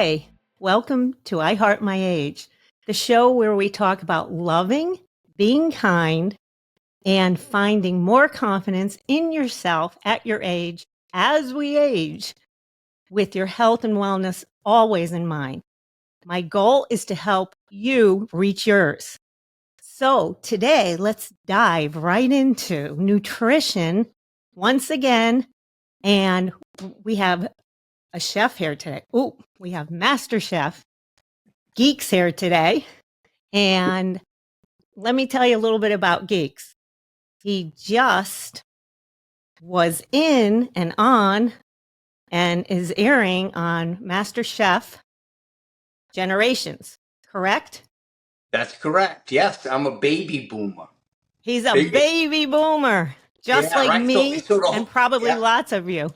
Hey, welcome to iHeartMyAge, the show where we talk about loving, being kind, and finding more confidence in yourself at your age as we age, with your health and wellness always in mind. My goal is to help you reach yours. So today, let's dive right into nutrition once again. And we have a chef here today. Oh, we have MasterChef Geeks here today. And let me tell you a little bit about Geeks. He just was in and on and is airing on MasterChef Generations, correct? That's correct. Yes, I'm a baby boomer. He's a baby boomer, just like right. me and probably lots of you.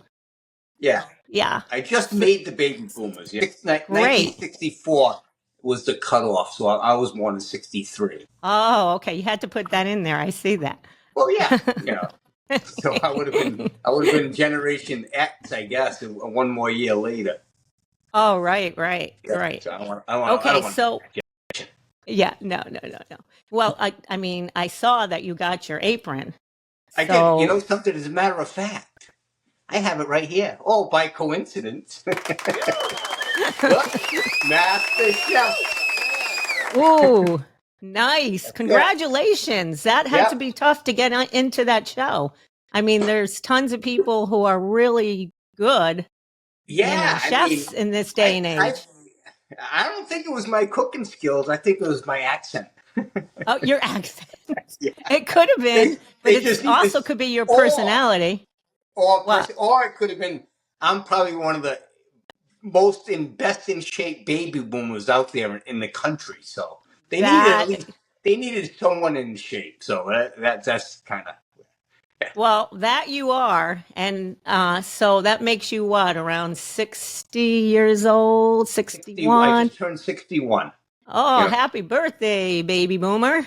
Yeah. Yeah. I just made the baby boomers. 1964 was the cutoff, so I was born in 63. Oh, okay. You had to put that in there. I see that. Well, yeah, So I would have been Generation X, I guess, one more year later. Oh, right. So yeah, no. Well, I mean, I saw that you got your apron. I did. You know something? As a matter of fact, I have it right here. Oh, by coincidence. Master Chef. Ooh, nice. Congratulations. That had to be tough to get into that show. I mean, there's tons of people who are really good chefs in this day and age. I don't think it was my cooking skills. I think it was my accent. Oh, your accent. It could have been, but it also could be your personality. Or it could have been, I'm probably one of the best in shape baby boomers out there in the country. So they needed someone in shape. So that's kind of. Well, that you are. And so that makes you what, around 60 years old, 61? I just turned 61. Oh, happy birthday, baby boomer.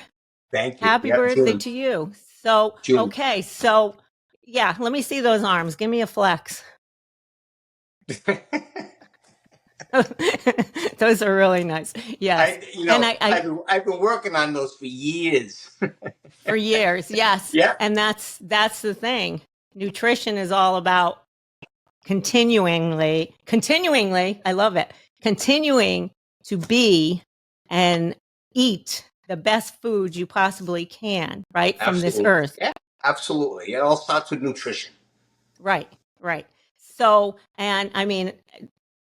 Thank you. Happy birthday to you. So, okay. So, yeah, let me see those arms. Give me a flex. Those are really nice. Yes. I've been working on those for years. For years, yes. Yeah. And that's the thing. Nutrition is all about continuingly, I love it, continuing to be and eat the best food you possibly can, right? From this earth. Yeah, absolutely. It all starts with nutrition. Right. So, and I mean,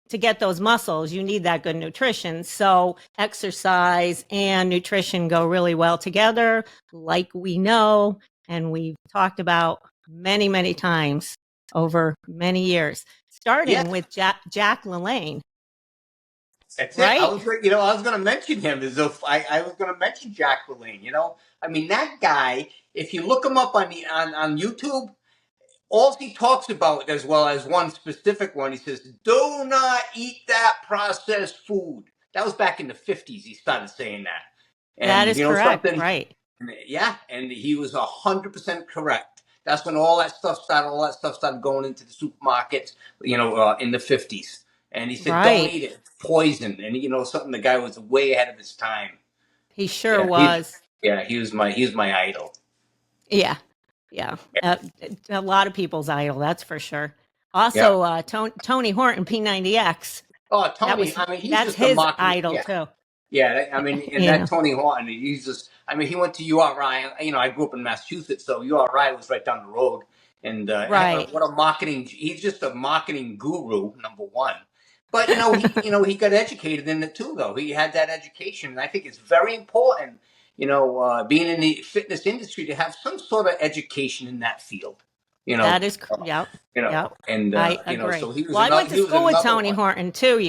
to get those muscles, you need that good nutrition. So exercise and nutrition go really well together, like we know, and we've talked about many, many times over many years, starting with Jack LaLanne. That's right? I was going to mention him as if I was going to mention Jack LaLanne. I mean, that guy, if you look him up on YouTube, all he talks about, as well as one specific one, he says, do not eat that processed food. That was back in the 50s. He started saying that. And, that is correct, right. Yeah, and he was 100% correct. That's when all that stuff started going into the supermarkets, in the 50s. And he said, don't eat it. It's poison. And, something, the guy was way ahead of his time. He sure was. He was my idol. Yeah. A lot of people's idol, that's for sure. Also, Tony Horton, P90X. Oh, Tony! That's his idol too. Yeah, that Tony Horton, he went to URI. I grew up in Massachusetts, so URI was right down the road. And what a marketing! He's just a marketing guru, number one. But he got educated in it too, though. He had that education, and I think it's very important. Being in the fitness industry, to have some sort of education in that field. That is, and I agree. So he was. I went to school with Tony Horton too.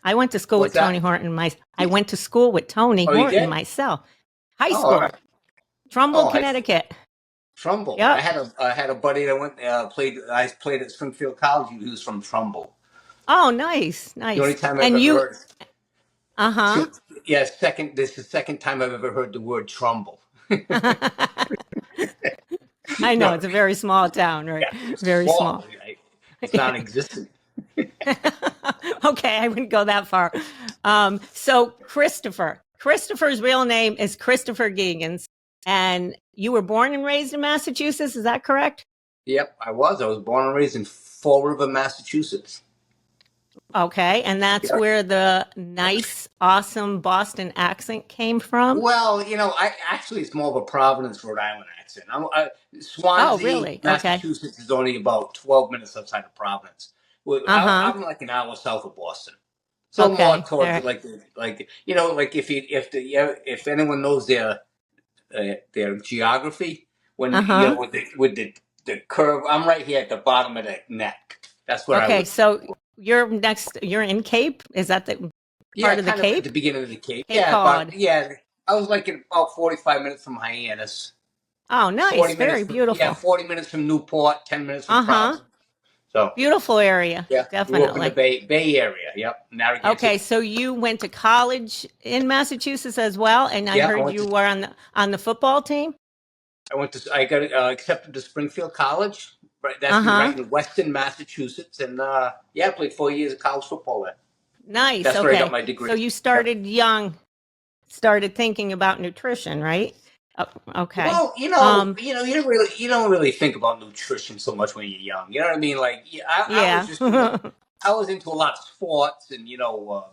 I went to school with Tony Horton. I went to school with Tony Horton myself. High school, Trumbull, Connecticut. Trumbull. Yep. I had a buddy that I played at Springfield College. He was from Trumbull. Oh, nice. The only time I've ever heard. This is the second time I've ever heard the word Trumbull. I know, it's a very small town, right? Yeah, very small. It's non-existent. Okay, I wouldn't go that far. So Christopher's real name is Christopher Geagans, and you were born and raised in Massachusetts. Is that correct? Yep, I was. I was born and raised in Fall River, Massachusetts. Okay, and that's where the nice, awesome Boston accent came from? Well, I actually it's more of a Providence, Rhode Island accent. Swansea, Oh, really? Okay. Massachusetts is only about 12 minutes outside of Providence. Well, Uh-huh. I'm like an hour south of Boston, so more Okay. All towards right. if anyone knows their geography, when Uh-huh. with the curve, I'm right here at the bottom of the neck. That's where I Okay, live. so you're in Cape? Is that the Yeah, part of the kind of at Cape? the beginning of the Cape. Cape Yeah, Cod. I was like in about 45 minutes from Hyannis. Oh, 40 nice. minutes Very from yeah, beautiful. 40 minutes from Newport, 10 minutes from Uh-huh. Providence. So Beautiful area. yeah, grew up in the Definitely. Bay Area. Yep, Okay, Narragansett. so you went to college in Massachusetts as well, and I Yeah, heard you were on the football team? I got accepted to Springfield College. Right, that's Uh-huh. right in Weston, Massachusetts, and yeah, I played 4 years of college football there. Nice. That's where I got Okay. my degree. So you Yep. started young, started thinking about nutrition, right? Oh, okay. Well, you don't really think about nutrition so much when you're young. You know what I mean? Like, yeah, I was Yeah. just, I was into a lot of sports and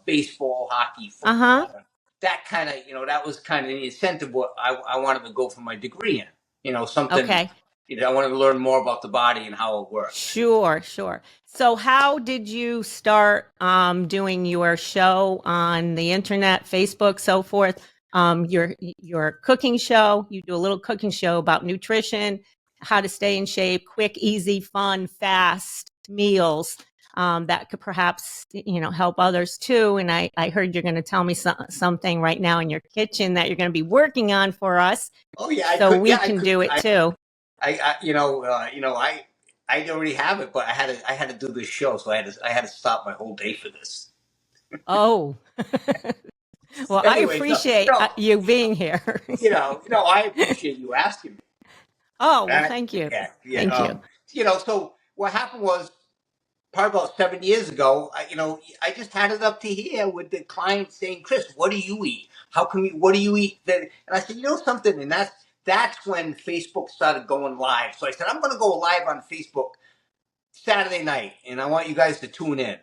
baseball, hockey, Uh-huh. football, and that kind of, that was kind of the incentive what I wanted to go for my degree in. Something. Okay. I wanted to learn more about the body and how it works. Sure, sure. So how did you start doing your show on the internet, Facebook, so forth? Your cooking show. You do a little cooking show about nutrition, how to stay in shape, quick, easy, fun, fast meals that could perhaps help others too. And I heard you're going to tell me something right now in your kitchen that you're going to be working on for us, Oh yeah, I so could. we Yeah, I can could. do it too. I already have it, but I had to do this show, so I had to stop my whole day for this. Oh. Well, I Anyways, no, appreciate no, you being here. I appreciate you asking me. Oh, well, Right? thank you. Yeah, yeah. Thank you. So what happened was probably about 7 years ago. I just had it up to here with the client saying, "Chris, what do you eat? What do you eat?" And I said, something, and that's when Facebook started going live. So I said, I'm going to go live on Facebook Saturday night, and I want you guys to tune in.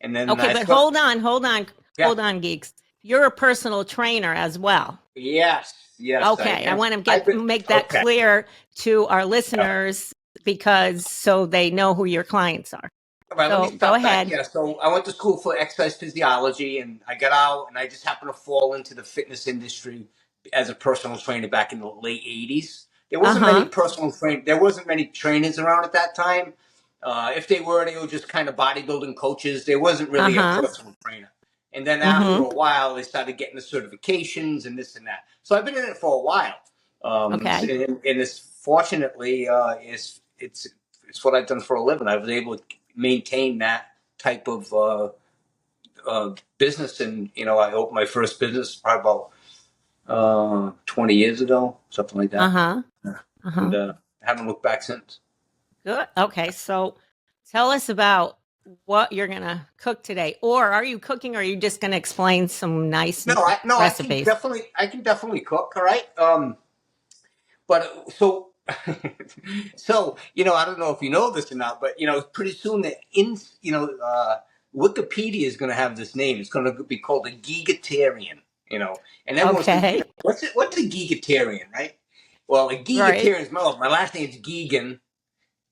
And then Okay, I but thought, yeah, hold on, Geeks. You're a personal trainer as well. yes, I Okay, I am. want to make that Okay. clear to our listeners because so they know who your clients are. All right, let me So go stop back. ahead. Yeah, so I went to school for exercise physiology, and I got out, and I just happened to fall into the fitness industry as a personal trainer back in the late '80s. Uh-huh. There wasn't many trainers around at that time. If they were just kind of bodybuilding coaches. There wasn't really a Uh-huh. personal trainer. And then after Mm-hmm. a while, they started getting the certifications and this and that. So I've been in it for a while. Okay. And it's fortunately, it's what I've done for a living. I was able to maintain that type of business, and I opened my first business probably about 20 years ago, something like that. Uh-huh. And Uh-huh. haven't looked back since. Good. Okay, so tell us about what you're gonna cook today, or are you cooking, or are you just gonna explain some nice No, recipes? I can definitely cook. All right. But so, I don't know if you know this or not, but pretty soon Wikipedia is going to have this name. It's going to be called a Gigatarian. And everyone's thinking, Okay. what's a Gigatarian, right? Well, a Right. Gigatarian is my last name's Geagan,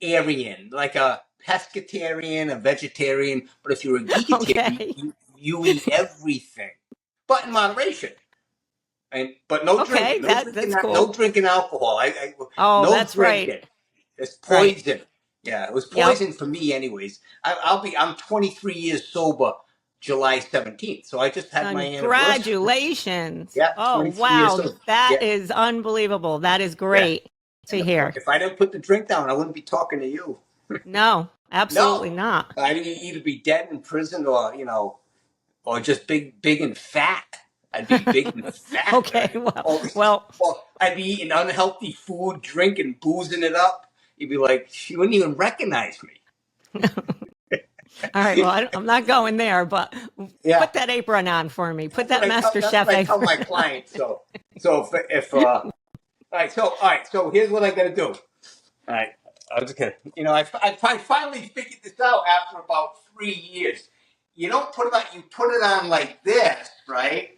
Aryan, like a pescatarian, a vegetarian. But if you're a Gigatarian, Okay. you eat everything, but in moderation. But no Okay, drinking, that's no cool. drinking alcohol. Oh, No that's right. drinking. It's Right. poison. Yeah, it was Yep. poison for me, anyways. I'm 23 years sober, July 17th. So I just had my anniversary. Congratulations. Yeah, Oh, 23 years wow. sober. That Yeah, is unbelievable. That is yeah. great And to hear. if I didn't put the drink down, I wouldn't be talking to you. No, No, absolutely not. I'd either be dead in prison or just big and fat. I'd be big and fat, Okay, right? Or, well, or I'd be eating unhealthy food, drinking, boozing it up. You'd be like, she wouldn't even recognize me. All right. Well, I'm not going there, but Yeah, put that apron on for me. Put that's that what I tell. That's MasterChef what I tell my apron. clients. So if all right, so here's what I'm gonna do. All right, I was just kidding. I finally figured this out after about 3 years. You don't put it on. You put it on like this, right?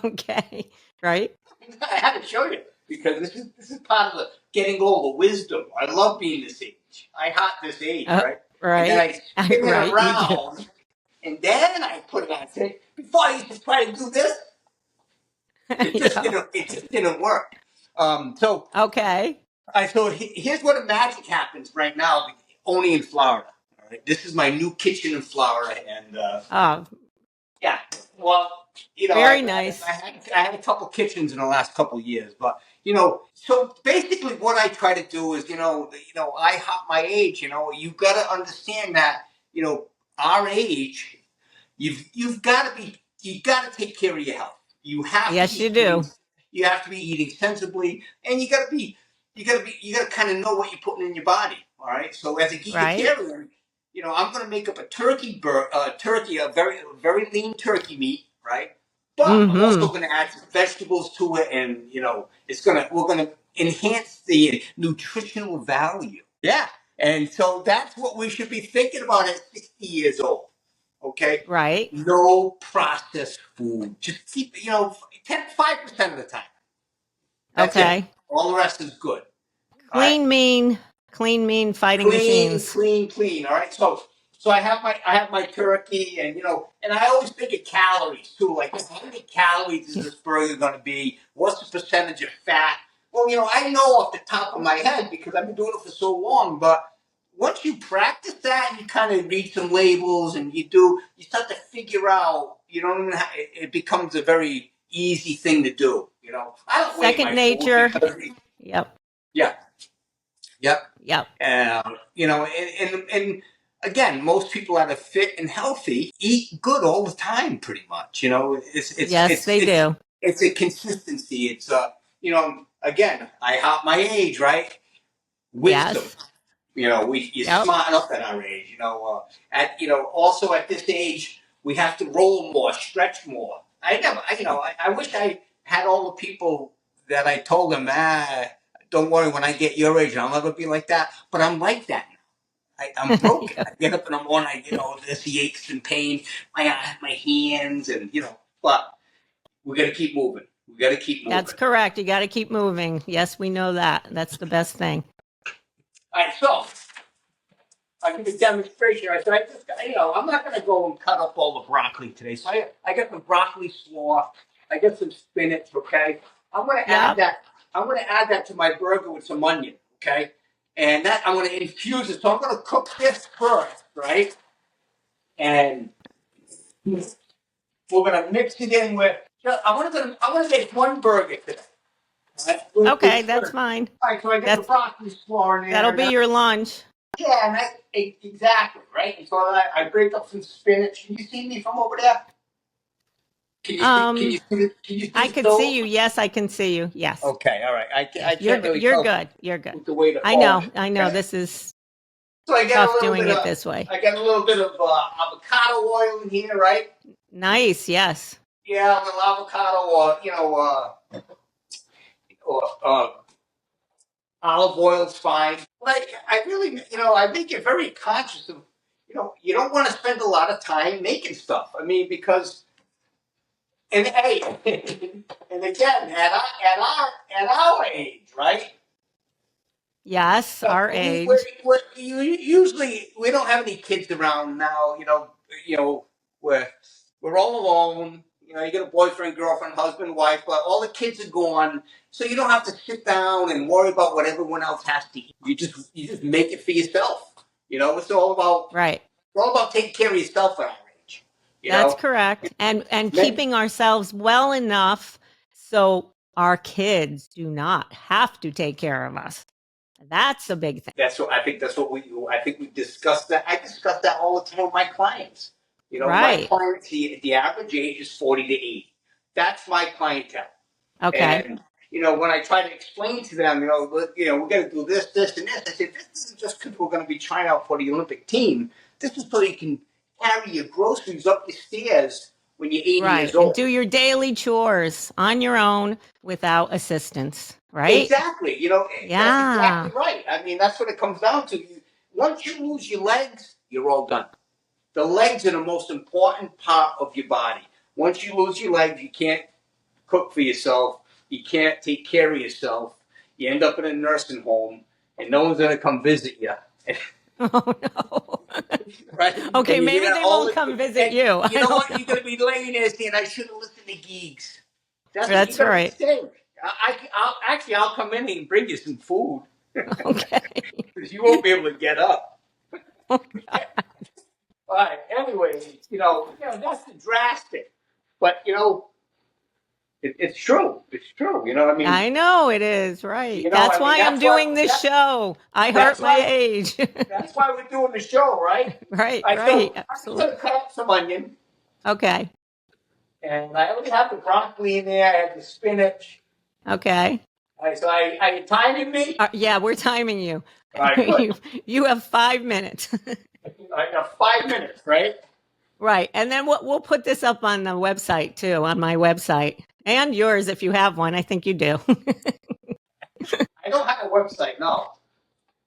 Okay. Right. I had to show you because this is part of the getting old, the wisdom. I love being this age. I hot this age, right? And then Right. I spin it Right. You do. around, and then I put it on. Say, before I used to try to do this, it just Yeah. didn't. It just didn't work. So Okay. here's what a magic happens right now, only in Florida. All right, this is my new kitchen in Florida, and Oh, yeah. Well, very nice. I had a couple kitchens in the last couple of years, but so basically, what I try to do is, I hop my age. You've got to understand that, our age, you've got to take care of your health. You have Yes, to you be do. you have to be eating sensibly, and you got to kind of know what you're putting in your body. All right. So as a Right. vegetarian, I'm going to make up a turkey, a very lean turkey meat, right? But I'm also Mm-hmm. going to add some vegetables to it, and we're going to enhance the nutritional value. Yeah, and so that's what we should be thinking about at 60 years old. Okay, Right. no processed food. Just keep 5% of the time. That's it. Okay. All the rest is good. All right. Clean, mean, fighting Clean, machines. clean, clean. All right. So I have my turkey, and I always think of calories too. Like, how many calories is this burger going to be? What's the percentage of fat? Well, I know off the top of my head because I've been doing it for so long. But once you practice that and you kind of read some labels and you start to figure out. It becomes a very easy thing to do. I don't weigh Second my food nature. because Yep. yeah. Yep. Yep. And again, most people that are fit and healthy eat good all the time, pretty much. It's it's Yes, it's they it's do. it's a consistency. It's again, I have my age, right? Wisdom. Yes. You're Yep. smart enough at our age. Also at this age, we have to roll more, stretch more. I wish I had all the people that I told them, don't worry, when I get your age, I'll never be like that. But I'm like that now. I'm broken. I get up in the morning, this aches and pain, my hands, and but we got to keep moving. We got to keep moving. That's correct. You got to keep moving. Yes, we know that. That's the best thing. All right, so I'll give a demonstration. So I'm not going to go and cut up all the broccoli today. So I got the broccoli slaw. I got some spinach. Okay, I'm going to add Yep. that. I'm going to add that to my burger with some onion. Okay, and that I'm going to infuse it. So I'm going to cook this first, right? And we're going to mix it in with. I want to make one burger today. All right? Okay, that's fine. All right, so I got the broccoli slaw in there. That'll be your lunch. Yeah, exactly, right? And so I break up some spinach. Can you see me from over there? Can you see? Can you see? Can you see I the can stove? see you. Yes, I can see you. Yes. Okay, all right. I Yes. can't really You're tell good. You're good. with the way the I phone know. I know. Okay. This is So I get a tough little doing bit it of this way. avocado oil in here, right? Nice. Yes. Yeah, a little avocado or olive oil's fine. Like I really, I make it very conscious of, you don't want to spend a lot of time making stuff. I mean, because and hey, and again, at our age, right? Yes. Our age. Usually we don't have any kids around now. We're all alone. You got a boyfriend, girlfriend, husband, wife, but all the kids are gone, so you don't have to sit down and worry about what everyone else has to eat. You just make it for yourself. It's all about Right. taking care of yourself at our age. That's correct. And keeping ourselves well enough so our kids do not have to take care of us. That's a big thing. I think we discussed that. I discuss that all the time with my clients. My Right. clients, the average age is 40 to 80. That's my clientele. Okay. And when I try to explain to them, we got to do this, and this. I said, this isn't just because we're going to be trying out for the Olympic team. This is so you can carry your groceries up the stairs when you're 80 years Right. And old. do your daily chores on your own without assistance, right? Exactly. That's exactly right. I mean, that's what it comes down to. Once you lose your legs, you're all done. The legs are the most important part of your body. Once you lose your legs, you can't cook for yourself. You can't take care of yourself. You end up in a nursing home, and no one's going to come visit you. Oh, no. Right? Okay, maybe they won't come visit you. You know what? You're going to be laying there saying, I should have listened to Geags. That's what you're That's going to right. be saying. I'll come in and bring you some food. Okay. Because you won't be able to get up. Oh, God. All right. Anyway, that's the drastic. But, it's true. It's true. I mean, I know it is, right. That's why I'm doing this show. I Heart My Age. That's why we're doing the show, right? Right, So right. I'm just Absolutely. going to cut up some onion. Okay. And I only have the broccoli in there. I have the spinach. Okay. All right, so are you timing me? Yeah, we're timing you. All right, good. You have 5 minutes. I got 5 minutes, right? Right. And then we'll put this up on the website too, on my website. And yours if you have one. I think you do. I don't have a website, no.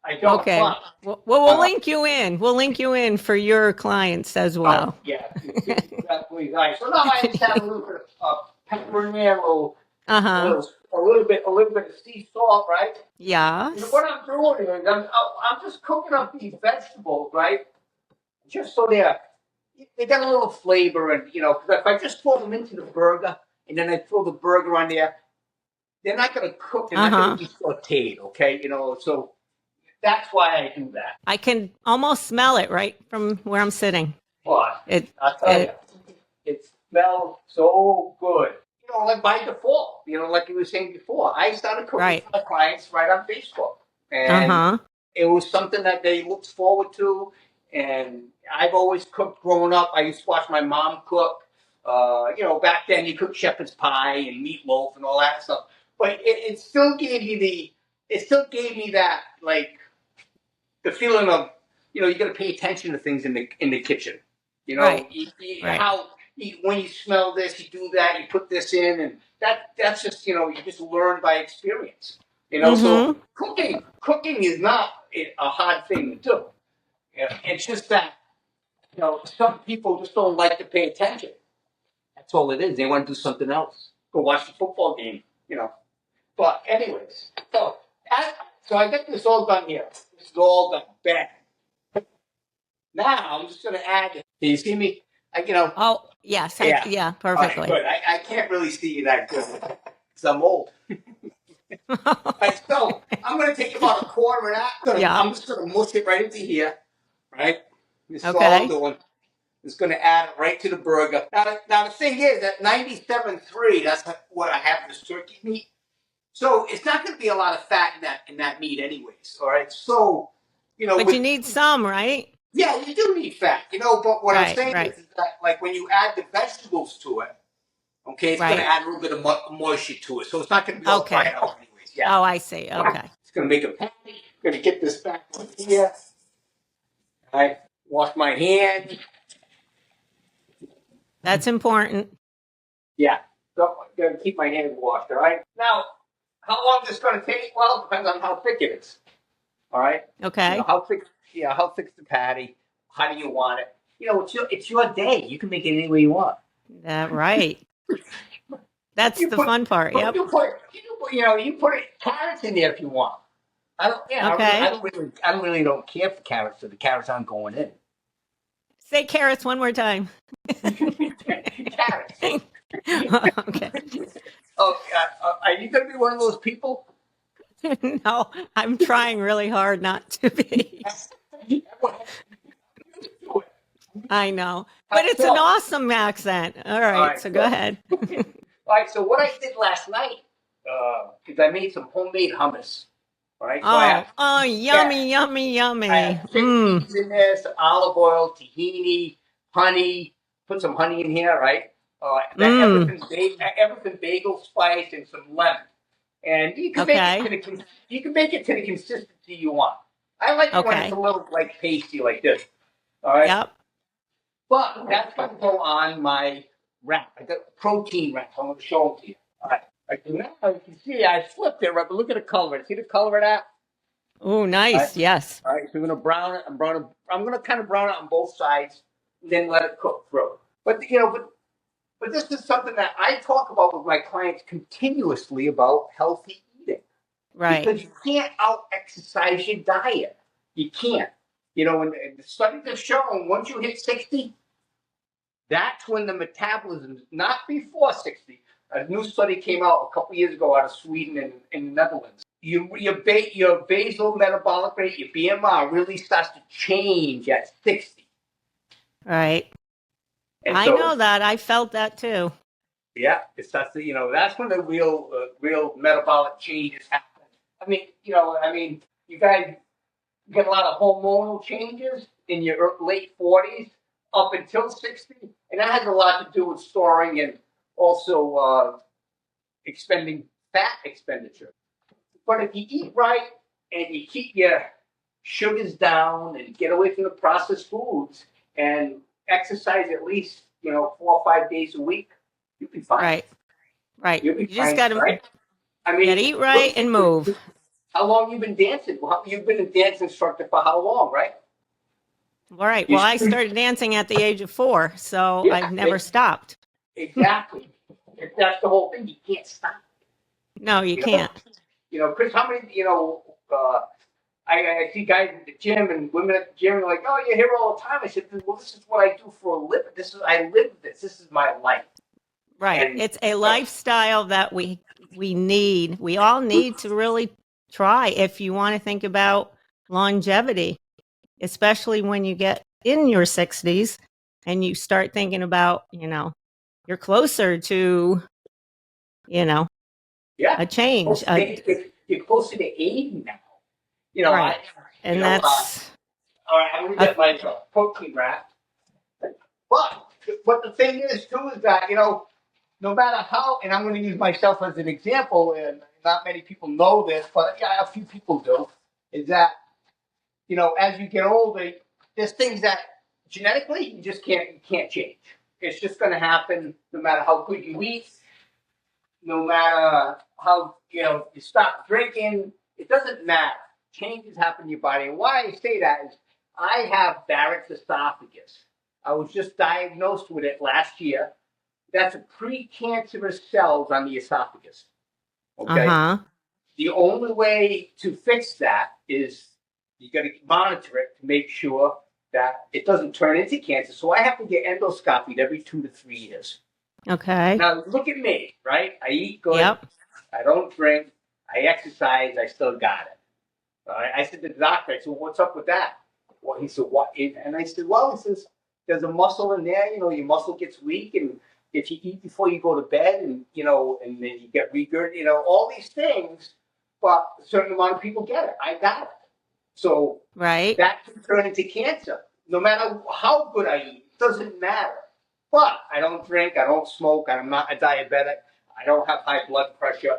I don't. Okay. Well, we'll link you in. We'll link you in for your clients as well. Yeah. Definitely. All right. So now I just have a little bit of pepper in there, a little bit of sea salt, right? Yeah. What I'm doing is I'm just cooking up these vegetables, right? Just so they got a little flavor, and because if I just throw them into the burger and then I throw the burger on there, they're not going to cook. They're not going to be sautéed, okay? So that's why I do that. I can almost smell it right from where I'm sitting. But I'll tell you, it smells so good. Like by default, like you were saying before, I started cooking for the clients right on Facebook. And it was something that they looked forward to. And I've always cooked growing up. I used to watch my mom cook. Back then you cooked shepherd's pie and meatloaf and all that stuff. But it still gave me that, like, the feeling of, you got to pay attention to things in the kitchen. How when you smell this, you do that, you put this in, and that's just you just learn by experience. So cooking is not a hard thing to do. It's just that some people just don't like to pay attention. That's all it is. They want to do something else. Go watch the football game. But anyways, so I get this all done here. This is all done. Bang. Now I'm just going to add. Can you see me? Oh, yes. Yeah, perfectly. Good. I can't really see you that good because I'm old. Right, so I'm going to take about a quarter of that. I'm just going to mush it right into here. Right? This is all I'm doing. It's going to add it right to the burger. Now the thing is, at 97.3, that's what I have this turkey meat. So it's not going to be a lot of fat in that meat anyways. All right? So, But you need some, right? Yeah, you do need fat, but what I'm saying is that, like, when you add the vegetables to it, okay, it's going to add a little bit of moisture to it. So it's not going to be all dried out anyways. Yeah. Oh, I see. Okay. It's going to make a patty. Going to get this back here. All right. Wash my hands. That's important. Yeah. So I'm going to keep my hands washed, all right? Now, how long is this going to take? Well, it depends on how thick it is. All right? Okay. How thick's the patty? How do you want it? It's your day. You can make it any way you want. Right. That's the fun part. Yep. You put carrots in there if you want. I don't really don't care for carrots, so the carrots aren't going in. Say carrots one more time. Carrots. Okay. Oh, are you going to be one of those people? No, I'm trying really hard not to be. I know. But it's an awesome accent. All right, so go ahead. All right, so what I did last night, because I made some homemade hummus. All right. So yummy, yummy, yummy. I have chicken peas in there, some olive oil, tahini, honey. Put some honey in here, right? Everything bagel spice and some lemon. And you can make it to the consistency you want. I like it when it's a little like pasty like this. All right. Yep. But that's going to go on my wrap. I got a protein wrap. I'm going to show them to you. All right. Now you can see I flipped it, right? But look at the color. See the color of that? Oh, nice. Yes. All right. So we're going to brown it. I'm going to kind of brown it on both sides, and then let it cook through. But but this is something that I talk about with my clients continuously about healthy eating. Right. Because you can't out-exercise your diet. You can't. And the studies have shown once you hit 60, that's when the metabolism, not before 60. A new study came out a couple years ago out of Sweden and in the Netherlands. Your basal metabolic rate, your BMR, really starts to change at 60. Right. And I know that. I felt that too. Yeah, it starts to, that's when the real metabolic changes happen. You guys get a lot of hormonal changes in your late 40s up until 60, and that has a lot to do with storing and also expending fat expenditure. But if you eat right and you keep your sugars down and get away from the processed foods and exercise at least 4 or 5 days a week, you'll be fine. Right. You just got to eat right and move. How long you been dancing? You've been a dance instructor for how long, right? All right. Well, I started dancing at the age of 4, so I've never stopped. Exactly. That's the whole thing. You can't stop. No, you can't. Chris, how many, I see guys at the gym and women at the gym are like, oh, you're here all the time. I said, well, this is what I do for a living. I live this. This is my life. Right. And it's a lifestyle that we need. We all need to really try if you want to think about longevity, especially when you get in your 60s and you start thinking about, you're closer to, a change. You're closer to 80 now. Right. That's... all right, I'm going to get my protein wrap. But the thing is, too, is that, no matter how, and I'm going to use myself as an example, and not many people know this, but yeah, a few people do, is that, as you get older, there's things that genetically you just can't change. It's just going to happen no matter how good you eat, no matter how, you stop drinking. It doesn't matter. Changes happen in your body. And why I say that is I have Barrett's esophagus. I was just diagnosed with it last year. That's a precancerous cells on the esophagus. Okay. The only way to fix that is you got to monitor it to make sure that it doesn't turn into cancer. So I have to get endoscopied every 2 to 3 years. Okay. Now look at me, right? I eat good. Yep. I don't drink. I exercise. I still got it. All right. I said to the doctor, I said, what's up with that? Well, he said, what? And I said, well, he says, there's a muscle in there. Your muscle gets weak, and if you eat before you go to bed, and and then you get regurgitated, all these things. But a certain amount of people get it. I got it. So that can turn into cancer. No matter how good I eat, it doesn't matter. But I don't drink. I don't smoke. I'm not a diabetic. I don't have high blood pressure.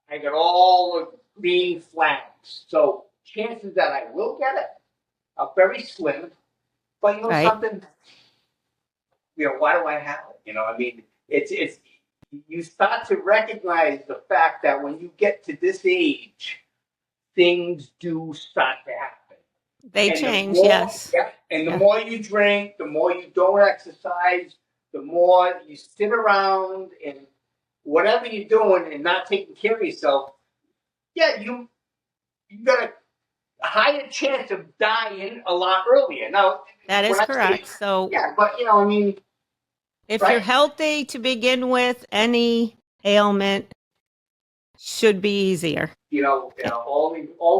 I got all the green flags. So chances that I will get it are very slim. But something, why do I have it? It's you start to recognize the fact that when you get to this age, things do start to happen. They change, yes. Yeah, and the more you drink, the more you don't exercise, the more you sit around and whatever you're doing and not taking care of yourself, you got a higher chance of dying a lot earlier. Now, that is correct. So but if you're healthy to begin with, any ailment should be easier. All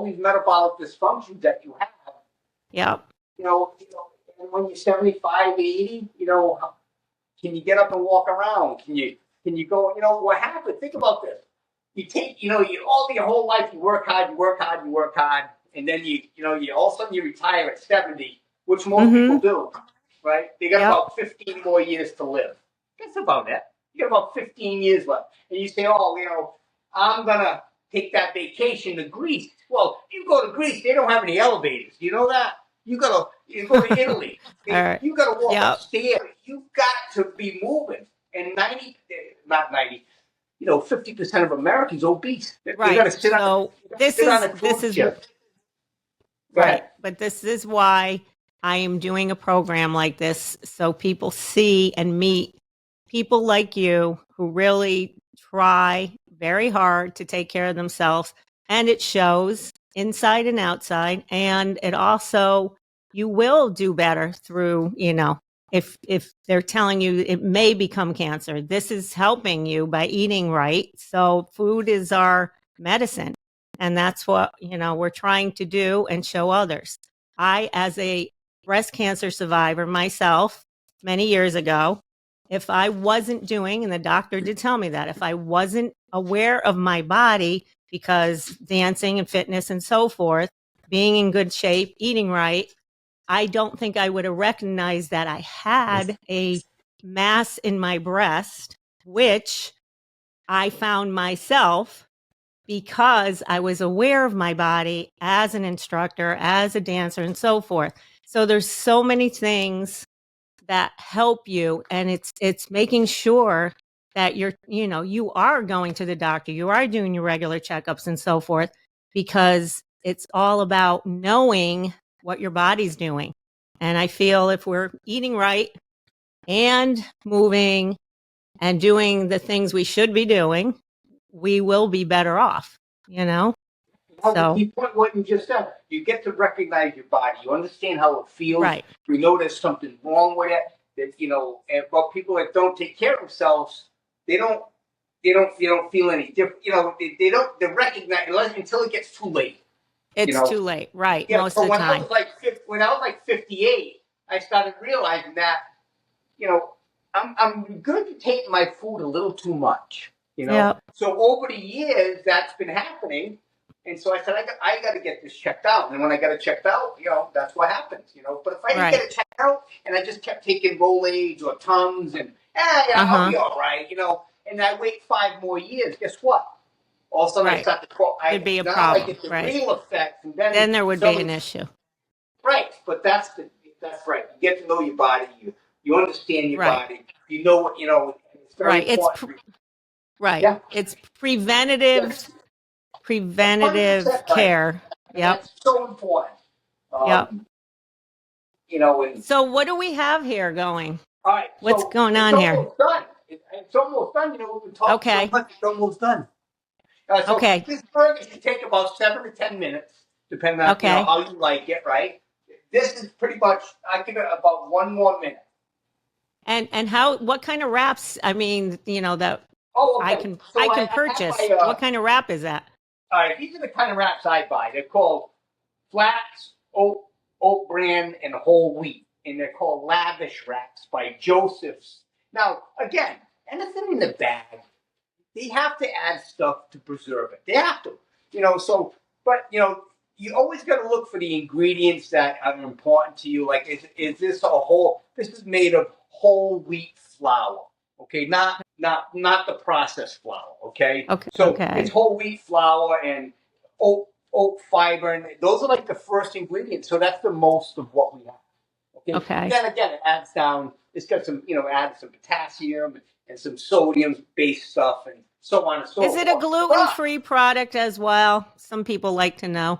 these metabolic dysfunctions that you have. Yep. And when you're 75, 80, can you get up and walk around? Can you go? What happened? Think about this. You take, all your whole life you work hard, and then you all of a sudden you retire at 70, which most people do, right? They got about 15 more years to live. That's about it. You got about 15 years left, and you say, I'm gonna take that vacation to Greece. Well, you go to Greece, they don't have any elevators. You know that? You gotta You go to Italy. All right. You got to walk upstairs. You got to be moving. And 50% of Americans obese. Right. You got to sit on a cruise ship. Right. But this is why I am doing a program like this, so people see and meet people like you who really try very hard to take care of themselves. And it shows inside and outside. And it also, you will do better through, if they're telling you it may become cancer, this is helping you by eating right. So food is our medicine. And that's what, we're trying to do and show others. I, as a breast cancer survivor myself, many years ago, if I wasn't doing, and the doctor did tell me that, if I wasn't aware of my body, because dancing and fitness and so forth, being in good shape, eating right, I don't think I would have recognized that I had a mass in my breast, which I found myself because I was aware of my body as an instructor, as a dancer, and so forth. So there's so many things that help you, and it's making sure that you are going to the doctor, you are doing your regular checkups and so forth, because it's all about knowing what your body's doing. And I feel if we're eating right and moving and doing the things we should be doing, we will be better off, Well, so what you just said, you get to recognize your body. You understand how it feels. Right. You know there's something wrong with it. That but people that don't take care of themselves, they don't feel any different. They recognize until it gets too late. It's too late, right? Most of the time. When I was like 58, I started realizing that, I'm regurgitating my food a little too much. Yep. So over the years, that's been happening, and so I said, I got to get this checked out. And when I got it checked out, that's what happens. But if I didn't get it checked out, and I just kept taking Rolaids or Tums, and I'll be all right. And I wait 5 more years. Guess what? All of a sudden, I start to crawl. It'd be a problem. I get the real effect, and then there would be an issue. Right, but that's right. You get to know your body. You understand your body. You know what It's very important. Right. Yeah. It's preventative care. Yep. That's so important. So what do we have here going? All right. What's going on here? It's almost done. We've been talking so much. It's almost done. This burger should take about 7 to 10 minutes, depending on how you like it, right? This is pretty much, I give it about 1 more minute. And what kind of wraps? I mean, that I can purchase. What kind of wrap is that? All right, these are the kind of wraps I buy. They're called Flats, Oat Bran, and Whole Wheat, and they're called Lavish Wraps by Joseph's. Now, again, anything in the bag, they have to add stuff to preserve it. They have to, but you always got to look for the ingredients that are important to you. Like, is this this is made of whole wheat flour, okay? Not the processed flour, okay? It's whole wheat flour and oat fiber, and those are like the first ingredients. So that's the most of what we have. Okay. Then again, it adds down. It's got some, add some potassium and some sodium-based stuff, and so on and so forth. Is it a gluten-free product as well? Some people like to know.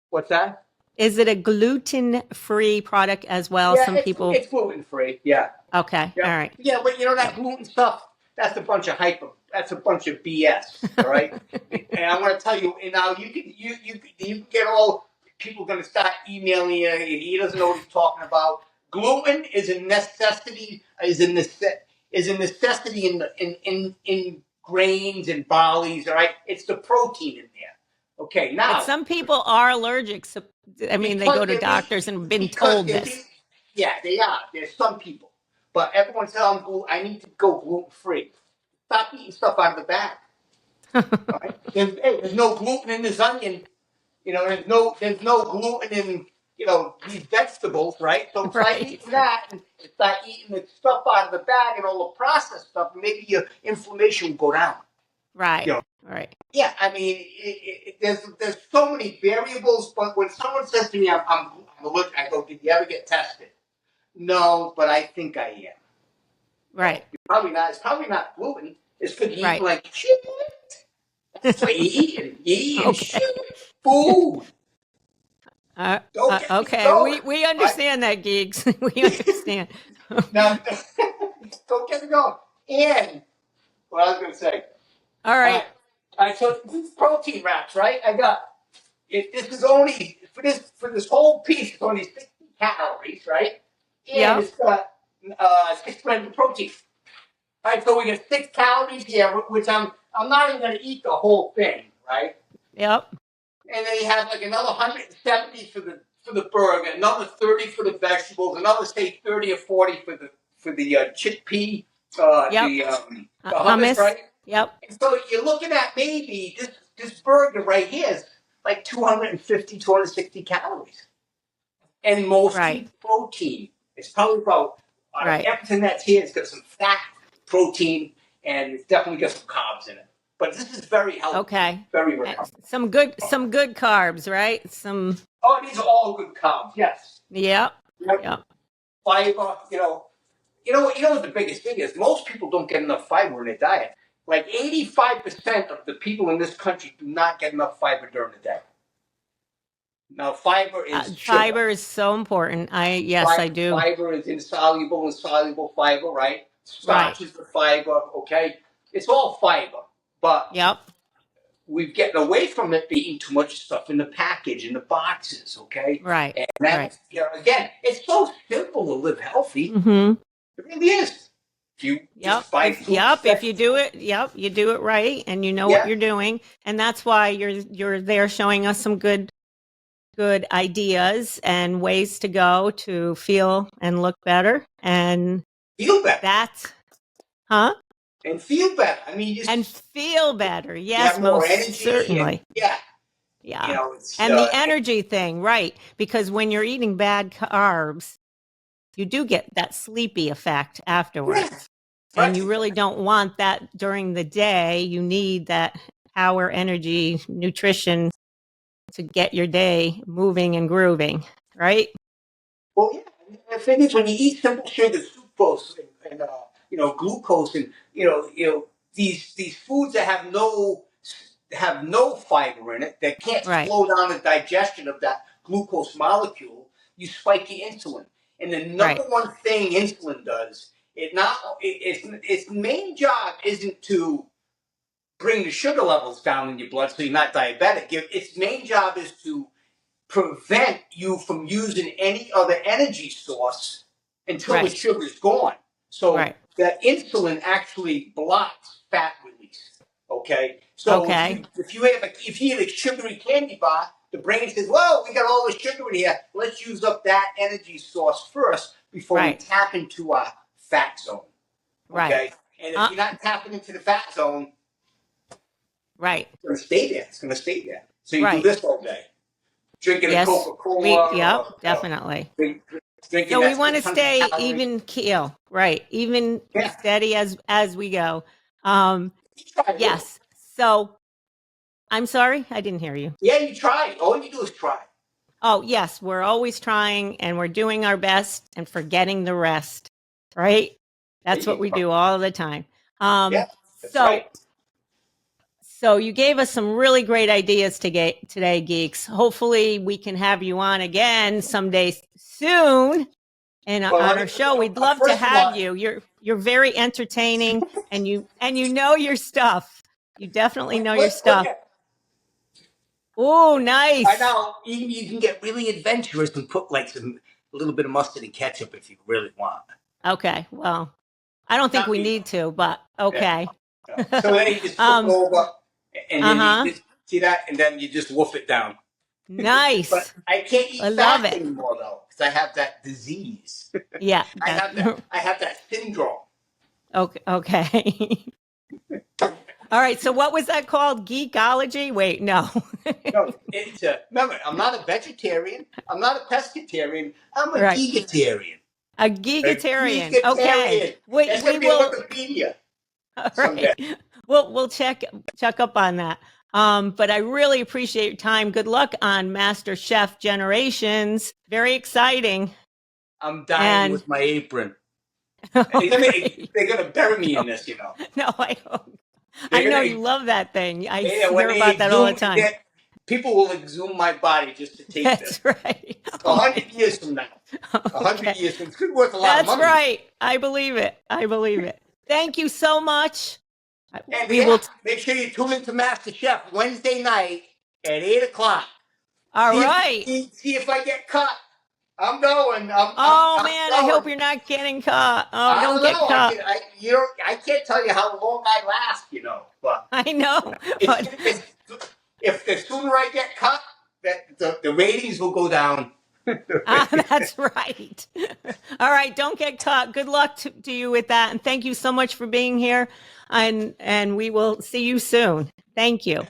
What's that? Is it a gluten-free product as well? Yeah, Some people. It's gluten-free. Yeah. Okay. Yeah. All right. Yeah, but that gluten stuff, that's a bunch of hype. That's a bunch of BS. All right. And I want to tell you, now you can get all people going to start emailing you. He doesn't know what he's talking about. Gluten is a necessity. Is a necessity in grains and barleys. All right. It's the protein in there. Okay. Now, but some people are allergic. So, I mean, they go to doctors and been told this. Yeah, they are. There's some people. But everyone's telling me, I need to go gluten-free. Stop eating stuff out of the bag. All right? There's no gluten in this onion. There's no gluten in, these vegetables, right? So start eating that and start eating the stuff out of the bag and all the processed stuff, and maybe your inflammation will go down. Right. Right. Yeah, I mean, there's so many variables, but when someone says to me, I'm look. I go, did you ever get tested? No, but I think I am. Right. You're probably not. It's probably not gluten. It's because you're Right. eating like shit. That's what you're eating. You're eating Okay. shit. Food. Don't get me Okay. going. We understand that, Geags. We understand. Now, don't get me going. And what I was going to say. All right. All right. So these protein wraps, right? I got. This is only for this whole piece. It's only 60 calories, right? And it's got 6 grams of protein. All right, so we get 6 calories here, which I'm not even going to eat the whole thing, right? Yep. And then you have like another 170 for the burger, another 30 for the vegetables, another say 30 or 40 for the chickpea, the hummus, right? Yep. And so you're looking at maybe this burger right here is like 250, 260 calories. And mostly protein. It's probably about everything that's here. It's got some fat, protein, and it's definitely got some carbs in it. But this is very healthy. Okay. Very, very healthy. Some good carbs, right? Oh, these are all good carbs. Yes. Yep. Fiber. You know what the biggest thing is? Most people don't get enough fiber in their diet. Like 85% of the people in this country do not get enough fiber during the day. Now, fiber is so important. I do. Fiber is insoluble and soluble fiber, right? Starch is the fiber, okay? It's all fiber, but we've gotten away from it being too much stuff in the package, in the boxes, okay? Right. And that's, again, it's so simple to live healthy. Mm-hmm. It really is. If you just buy food, if you do it, you do it right, and you know what you're doing, and that's why you're there showing us some good ideas and ways to go to feel and look better and feel better. And feel better. I mean, and feel better. Yes, you have more most energy certainly. Yeah. And the energy thing, right? Because when you're eating bad carbs, you do get that sleepy effect afterwards. And you really don't want that during the day. You need that power, energy, nutrition to get your day moving and grooving, right? Well, yeah. The thing is, when you eat simple sugar, sucrose, and glucose, and these foods that have no fiber in it, that can't slow down the digestion of that glucose molecule, you spike your insulin. And the number one thing insulin does, its main job isn't to bring the sugar levels down in your blood so you're not diabetic. Its main job is to prevent you from using any other energy source until the sugar is gone. So that insulin actually blocks fat release. Okay. So if you eat a sugary candy bar, the brain says, "Well, we got all the sugar in here. Let's use up that energy source first before we tap into our fat zone." Okay. And if you're not tapping into the fat zone, it's going to stay there. It's going to stay there. So you do this all day. Drinking a Coca-Cola. Definitely. So we want to stay even keel, even steady as we go. Yes. So I'm sorry, I didn't hear you. Yeah, you try. All you do is try. Oh, yes, we're always trying, and we're doing our best and forgetting the rest, right? That's what we do all the time. So you gave us some really great ideas today, Geeks. Hopefully we can have you on again someday soon on our show. We'd love to have you. You're very entertaining and you know your stuff. You definitely know your stuff. Oh, nice. I know. You can get really adventurous and put like a little bit of mustard and ketchup if you really want. Okay. Well, I don't think we need to, but okay. Yeah. So then you just flip it over and then you just see that, and then you just wolf it down. Nice. But I can't eat fat anymore though, because I have that disease. Yeah. I have that syndrome. Okay. All right. So what was that called? Geekology? Wait, no. No, it's remember, I'm not a vegetarian. I'm not a pescatarian. I'm a geegatarian. A geegatarian. Okay. That's going to be a Wikipedia. All right. We'll check up on that. But I really appreciate your time. Good luck on MasterChef Generations. Very exciting. I'm dying with my apron. Okay. They're gonna bury me in this, you know. No, I don't. I know you love that thing. I hear when about that all the time. People will exhume my body just to take That's this. right. 100 years from now. 100 years from now. It's worth a lot of money. That's right. I believe it. I believe it. Thank you so much. And will make sure you tune into MasterChef Wednesday night at 8 o'clock. All right. See if I get caught. I'm going. I hope you're not getting caught. Oh, don't get caught. I can't tell you how long I last, you know. But I know. If the sooner I get caught, the ratings will go down. That's right. All right, don't get caught. Good luck to you with that, and thank you so much for being here. And we will see you soon. Thank you.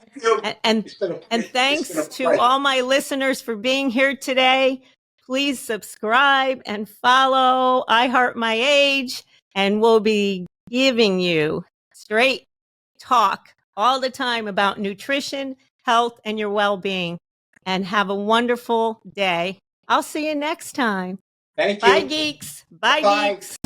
And thanks to all my listeners for being here today. Please subscribe and follow iHeartMyAge, and we'll be giving you straight talk all the time about nutrition, health, and your well-being. And have a wonderful day. I'll see you next time. Thank you. Bye, geeks. Bye, geeks.